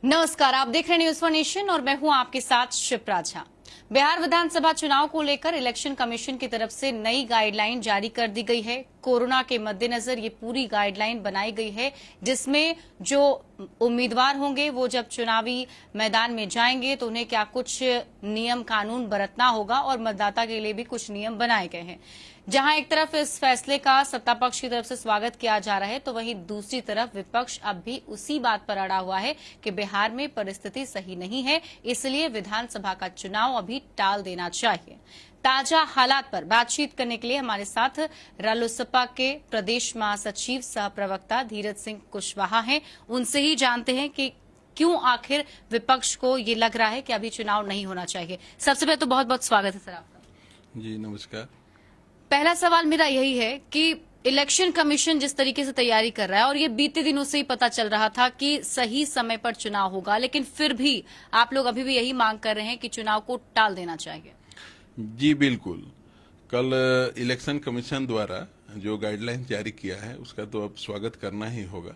नमस्कार, आप देख रहे हैं न्यूज फॉर नेशन और मैं हूं आपके साथ शिप्रा झा। बिहार विधानसभा चुनाव को लेकर इलेक्शन कमीशन की तरफ से नई गाइडलाइन जारी कर दी गई है। कोरोना के मद्देनजर ये पूरी गाइडलाइन बनाई गई है, जिसमें जो उम्मीदवार होंगे वो जब चुनावी मैदान में जाएंगे तो उन्हें क्या कुछ नियम कानून बरतना होगा और मतदाता के लिए भी कुछ नियम बनाए गए हैं। जहां एक तरफ इस फैसले का सत्ता पक्ष की तरफ से स्वागत किया जा रहा है, तो वहीं दूसरी तरफ विपक्ष अब भी उसी बात पर अड़ा हुआ है कि बिहार में परिस्थिति सही नहीं है, इसलिए विधानसभा का चुनाव अभी टाल देना चाहिए। ताजा हालात पर बातचीत करने के लिए हमारे साथ रालोसपा के प्रदेश महासचिव सह प्रवक्ता धीरज सिंह कुशवाहा हैं। उनसे ही जानते हैं कि क्यों आखिर विपक्ष को ये लग रहा है कि अभी चुनाव नहीं होना चाहिए। सबसे पहले तो बहुत बहुत स्वागत है सर आपका। जी नमस्कार। पहला सवाल मेरा यही है कि इलेक्शन कमीशन जिस तरीके से तैयारी कर रहा है और ये बीते दिनों से ही पता चल रहा था कि सही समय पर चुनाव होगा, लेकिन फिर भी आप लोग अभी भी यही मांग कर रहे हैं कि चुनाव को टाल देना चाहिए। जी बिल्कुल। कल इलेक्शन कमीशन द्वारा जो गाइडलाइन जारी किया है उसका तो अब स्वागत करना ही होगा।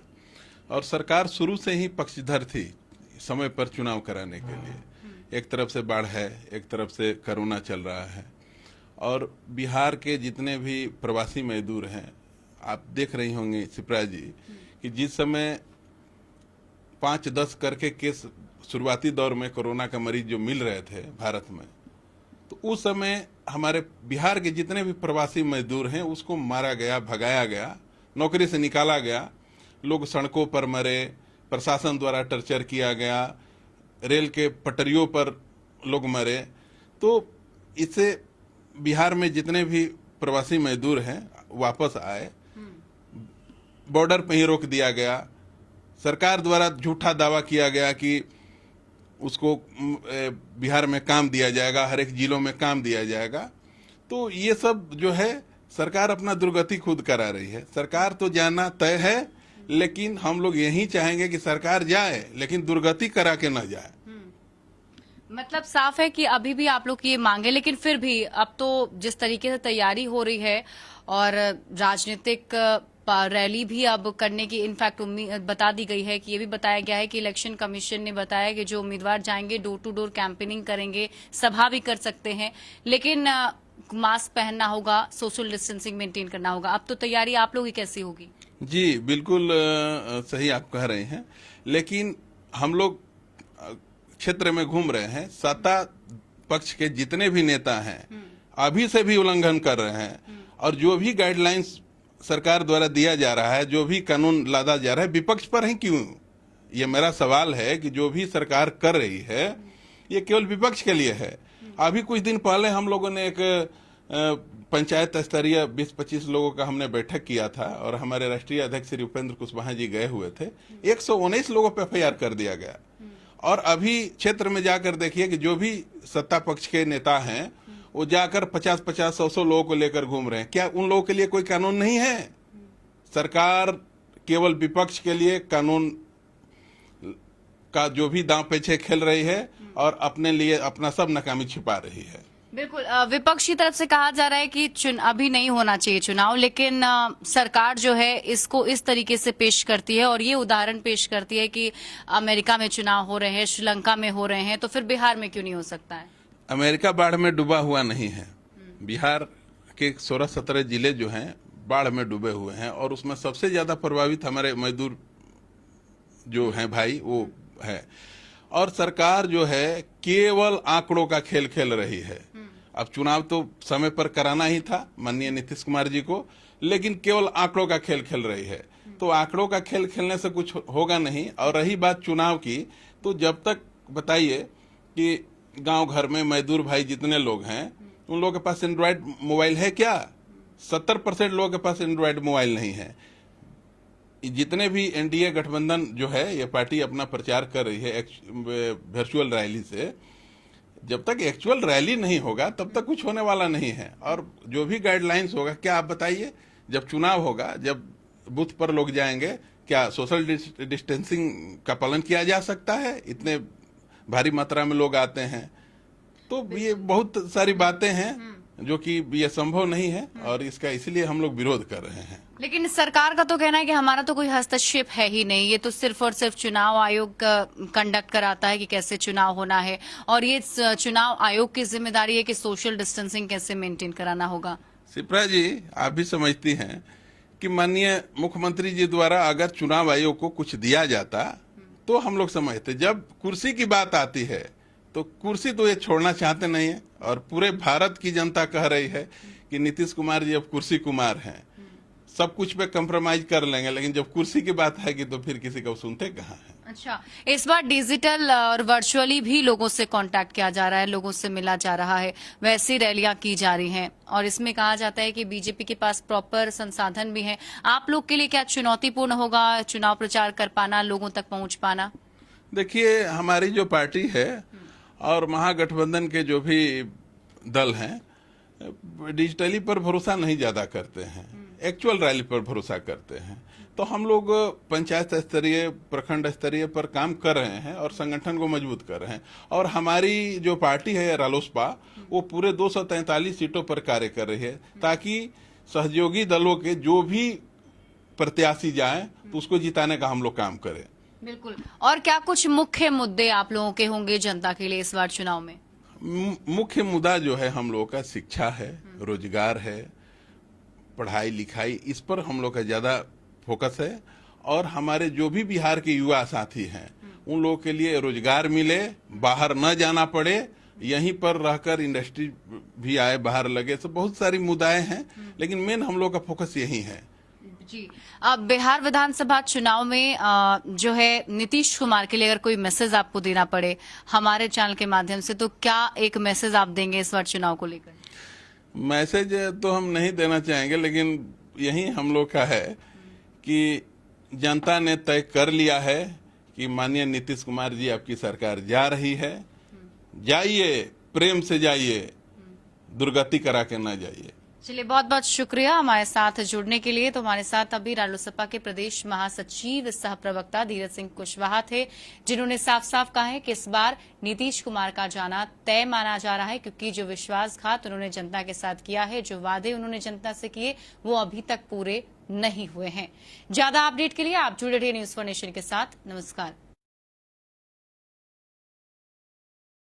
और सरकार शुरू से ही पक्षधर थी समय पर चुनाव कराने के लिए। एक तरफ से बाढ़ है, एक तरफ से कोरोना चल रहा है और बिहार के जितने भी प्रवासी मजदूर हैं, आप देख रही होंगी शिप्रा जी कि जिस समय 5-10 करके केस शुरुआती दौर में कोरोना का मरीज जो मिल रहे थे भारत में, तो उस समय हमारे बिहार के जितने भी प्रवासी मजदूर हैं उसको मारा गया, भगाया गया, नौकरी से निकाला गया, लोग सड़कों पर मरे, प्रशासन द्वारा टर्चर किया गया, रेल के पटरियों पर लोग मरे। तो इससे बिहार में जितने भी प्रवासी मजदूर हैं वापस आए, बॉर्डर पे ही रोक दिया गया। सरकार द्वारा झूठा दावा किया गया कि उसको बिहार में काम दिया जाएगा, हर एक जिलों में काम दिया जाएगा। तो ये सब जो है सरकार अपना दुर्गति खुद करा रही है। सरकार तो जाना तय है, लेकिन हम लोग यही चाहेंगे कि सरकार जाए लेकिन दुर्गति करा के न जाए। मतलब साफ है कि अभी भी आप लोग ये मांगे, लेकिन फिर भी अब तो जिस तरीके से तैयारी हो रही है और राजनीतिक रैली भी अब करने की इनफैक्ट उम्मीद बता दी गई है कि ये भी बताया गया है कि इलेक्शन कमीशन ने बताया कि जो उम्मीदवार जाएंगे डोर टू डोर कैंपेनिंग करेंगे, सभा भी कर सकते हैं, लेकिन मास्क पहनना होगा, सोशल डिस्टेंसिंग मेंटेन करना होगा। अब तो तैयारी आप लोग की कैसी होगी? जी बिल्कुल सही आप कह रहे हैं, लेकिन हम लोग क्षेत्र में घूम रहे हैं, सत्ता पक्ष के जितने भी नेता हैं अभी से भी उल्लंघन कर रहे हैं। और जो भी गाइडलाइंस सरकार द्वारा दिया जा रहा है, जो भी कानून लादा जा रहा है, विपक्ष पर है क्यों? ये मेरा सवाल है कि जो भी सरकार कर रही है ये केवल विपक्ष के लिए है। अभी कुछ दिन पहले हम लोगों ने एक पंचायत स्तरीय 20-25 लोगों का हमने बैठक किया था और हमारे राष्ट्रीय अध्यक्ष श्री उपेंद्र कुशवाहा जी गए हुए थे। 119 लोगों पर FIR कर दिया गया। और अभी क्षेत्र में जाकर देखिए कि जो भी सत्ता पक्ष के नेता हैं वो जाकर 50-50, 100-100 लोगों को लेकर घूम रहे हैं। क्या उन लोगों के लिए कोई कानून नहीं है? सरकार केवल विपक्ष के लिए कानून का जो भी दांव पेचे खेल रही है और अपने लिए अपना सब नाकामी छिपा रही है। बिल्कुल, विपक्ष की तरफ से कहा जा रहा है कि अभी नहीं होना चाहिए चुनाव, लेकिन सरकार जो है इसको इस तरीके से पेश करती है और ये उदाहरण पेश करती है कि अमेरिका में चुनाव हो रहे हैं, श्रीलंका में हो रहे हैं, तो फिर बिहार में क्यों नहीं हो सकता है? अमेरिका बाढ़ में डूबा हुआ नहीं है। बिहार के 16-17 जिले जो हैं बाढ़ में डूबे हुए हैं और उसमें सबसे ज्यादा प्रभावित हमारे मजदूर जो हैं भाई वो है। और सरकार जो है केवल आंकड़ों का खेल खेल रही है। अब चुनाव तो समय पर कराना ही था माननीय नीतीश कुमार जी को, लेकिन केवल आंकड़ों का खेल खेल रही है। तो आंकड़ों का खेल खेलने से कुछ होगा नहीं। और रही बात चुनाव की, तो जब तक बताइए कि गांव घर में मजदूर भाई जितने लोग हैं उन लोगों के पास एंड्रॉयड मोबाइल है क्या? 70% लोगों के पास एंड्रॉयड मोबाइल नहीं है। जितने भी NDA गठबंधन जो है ये पार्टी अपना प्रचार कर रही है वर्चुअल रैली से, जब तक एक्चुअल रैली नहीं होगा तब तक कुछ होने वाला नहीं है। और जो भी गाइडलाइंस होगा, क्या आप बताइए, जब चुनाव होगा, जब बूथ पर लोग जाएंगे, क्या सोशल डिस्टेंसिंग का पालन किया जा सकता है? इतने भारी मात्रा में लोग आते हैं। तो ये बहुत सारी बातें हैं जो कि ये संभव नहीं है और इसका इसलिए हम लोग विरोध कर रहे हैं। लेकिन सरकार का तो कहना है कि हमारा तो कोई हस्तक्षेप है ही नहीं, ये तो सिर्फ और सिर्फ चुनाव आयोग कंडक्ट कराता है कि कैसे चुनाव होना है, और ये चुनाव आयोग की जिम्मेदारी है कि सोशल डिस्टेंसिंग कैसे मेंटेन कराना होगा। शिप्रा जी, आप भी समझती हैं कि माननीय मुख्यमंत्री जी द्वारा अगर चुनाव आयोग को कुछ दिया जाता तो हम लोग समझते। जब कुर्सी की बात आती है तो कुर्सी तो ये छोड़ना चाहते नहीं है, और पूरे भारत की जनता कह रही है कि नीतीश कुमार जी अब कुर्सी कुमार हैं, सब कुछ पे कंप्रोमाइज कर लेंगे, लेकिन जब कुर्सी की बात आएगी तो फिर किसी को सुनते कहाँ हैं। अच्छा, इस बार डिजिटल और वर्चुअली भी लोगों से कांटेक्ट किया जा रहा है, लोगों से मिला जा रहा है, वैसी रैलियां की जा रही हैं, और इसमें कहा जाता है कि बीजेपी के पास प्रॉपर संसाधन भी हैं। आप लोग के लिए क्या चुनौतीपूर्ण होगा चुनाव प्रचार कर पाना, लोगों तक पहुंच पाना? देखिए, हमारी जो पार्टी है और महागठबंधन के जो भी दल हैं डिजिटली पर भरोसा नहीं ज्यादा करते हैं, एक्चुअल रैली पर भरोसा करते हैं। तो हम लोग पंचायत स्तरीय, प्रखंड स्तरीय पर काम कर रहे हैं और संगठन को मजबूत कर रहे हैं। और हमारी जो पार्टी है रालोसपा, वो पूरे 243 सीटों पर कार्य कर रही है, ताकि सहयोगी दलों के जो भी प्रत्याशी जाएं तो उसको जिताने का हम लोग काम करें। बिल्कुल। और क्या कुछ मुख्य मुद्दे आप लोगों के होंगे जनता के लिए इस बार चुनाव में? मुख्य मुद्दा जो है हम लोग का शिक्षा है, रोजगार है, पढ़ाई लिखाई, इस पर हम लोग का ज्यादा फोकस है। और हमारे जो भी बिहार के युवा साथी हैं उन लोगों के लिए रोजगार मिले, बाहर न जाना पड़े, यहीं पर रहकर इंडस्ट्री भी आए, बाहर लगे। तो बहुत सारी मुद्दाएं हैं, लेकिन मेन हम लोग का फोकस यही है। जी, अब बिहार विधानसभा चुनाव में जो है नीतीश कुमार के लिए अगर कोई मैसेज आपको देना पड़े हमारे चैनल के माध्यम से, तो क्या एक मैसेज आप देंगे इस बार चुनाव को लेकर? मैसेज तो हम नहीं देना चाहेंगे, लेकिन यही हम लोग का है कि जनता ने तय कर लिया है कि माननीय नीतीश कुमार जी आपकी सरकार जा रही है। जाइए, प्रेम से जाइए, दुर्गति करा के न जाइए। चलिए, बहुत बहुत शुक्रिया हमारे साथ जुड़ने के लिए। तो हमारे साथ अभी रालोसपा के प्रदेश महासचिव सह प्रवक्ता धीरज सिंह कुशवाहा थे, जिन्होंने साफ साफ कहा है कि इस बार नीतीश कुमार का जाना तय माना जा रहा है, क्योंकि जो विश्वासघात उन्होंने जनता के साथ किया है, जो वादे उन्होंने जनता से किए, वो अभी तक पूरे नहीं हुए हैं। ज्यादा अपडेट के लिए आप जुड़े रहिए न्यूज़4 नेशन के साथ। नमस्कार।